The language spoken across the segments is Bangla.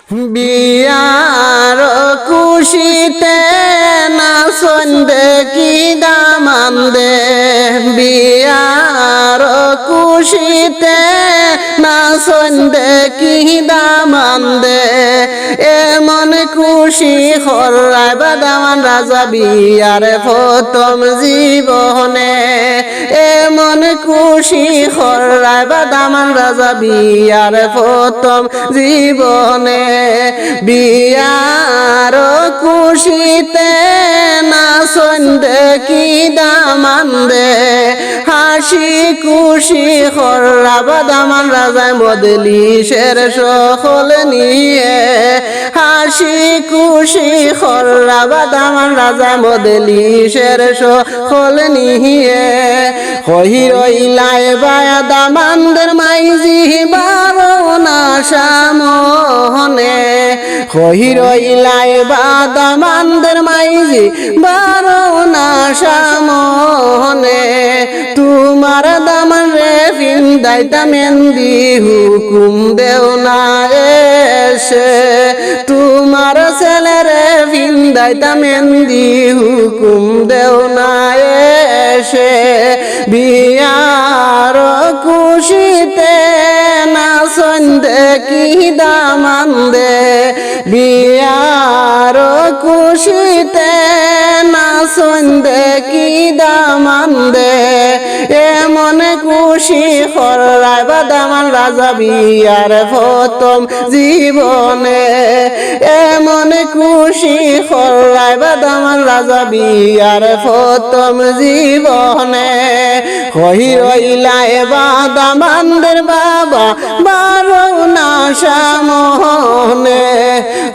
বিয়ার খুশিতে নাচন দেখি দামান দে বিয়ার খুশিতে নাচন দেখি দামান দে এমন খুশি হরাই বাদামান রাজা বিয়ার প্রথম জীবনে এমন খুশি হরাই বাদামান রাজা বিয়ার প্রথম জীবনে বিয়ার খুশিতে নাচন দেখি দামান দে হাসি খুশি হরা বাদামান রাজা মজলিসের সকল নিয়ে হাসি খুশি হরা বাদামান রাজা মজলিসের সকল নিয়ে হইরইলায় বাদামানদের মাইজি বারনা সামনে হইরইলায় বাদামানদের মাইজি বারনা সামনে তোমার দামান রে ফিন্দাইতা মেন্দি হুকুম দেও না এসে তোমার ছেলে রে ফিন্দাইতা মেন্দি হুকুম দেও না এসে বিয়ার খুশিতে নাচন দেখি দামান দে বিয়ার খুশিতে নাচন দেখি দামান দে এমন খুশি হরাই বাদামান রাজা বিয়ার প্রথম জীবনে এমন খুশি হরাই বাদামান রাজা বিয়ার প্রথম জীবনে হইরইলায় বাদামানদের বাবা বারনা সামনে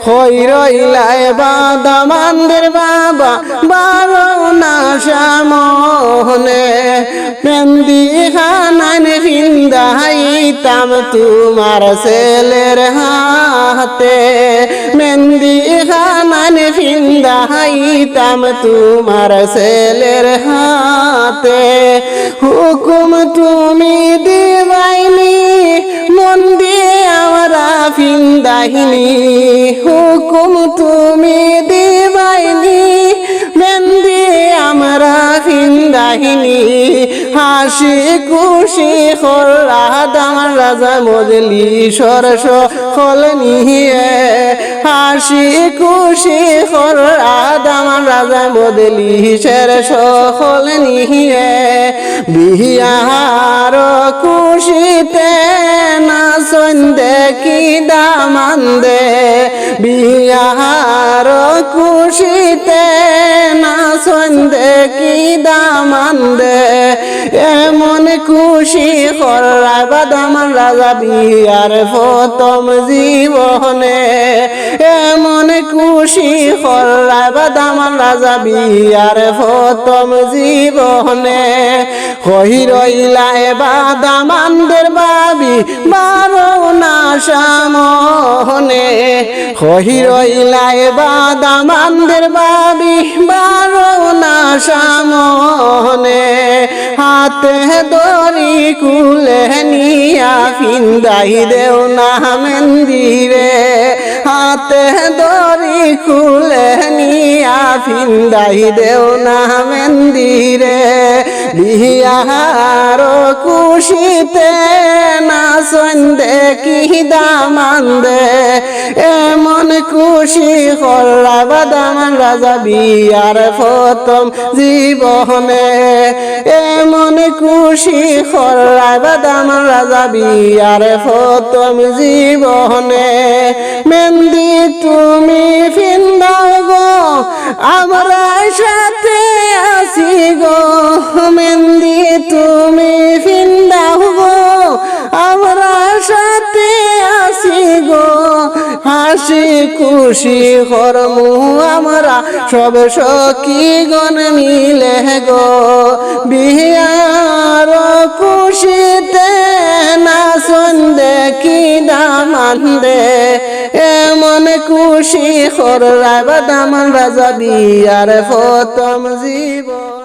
হইরইলায় বাদামানদের বাবা বারনা সামনে মেন্দি খানান ফিন্দাইতাম তোমার ছেলের হাতে মেন্দি খানান ফিন্দাইতাম তোমার ছেলের হাতে হুকুম তুমি দিবাইনি মন দিয়ে আমরা ফিন্দাহিনী হুকুম তুমি দিবাইনি মেন্দি আমরা ফিন্দাহিনী হাসি খুশি হরা দামান রাজা মজলিসর সকল নিয়ে হাসি খুশি হরা দামান রাজা মজলিসের সকল নিয়ে বিয়ার খুশিতে নাচন দেখি দামান দে বিয়ার খুশিতে নাচন দেখি দামান দে এমন খুশি হরাই বাদামান রাজা বিয়ার প্রথম জীবনে এমন খুশি হরাই বাদামান রাজা বিয়ার প্রথম জীবনে হইরইলায় বাদামানদের বাবি বারনা সামনে হইরইলায় বাদামানদের বাবি বারনা সামনে হাতে দড়ি কুলে নিয়া ফিন্দাই দেও না মেন্দিরে হাতে দড়ি কুলে নিয়া ফিন্দাই দেও না মেন্দিরে বিয়ার খুশিতে নাচন দেখি দামান দে এমন খুশি হরা বাদামান রাজা বিয়ার প্রথম জীবনে এমন খুশি হরা বাদামান রাজা বিয়ার প্রথম জীবনে মেন্দি তুমি ফিন্দাও গো আমরা সাথে আসি গো মেন্দি তুমি ফিন্দাও গো আমরা সাথে আসি গো হাসি খুশি করমু আমরা সব সখী গণ মিলে গো বিয়ার খুশিতে নাচন দেখি দামান দে এমন খুশি হরাই বাদামান রাজা বিয়ার প্রথম জীবন।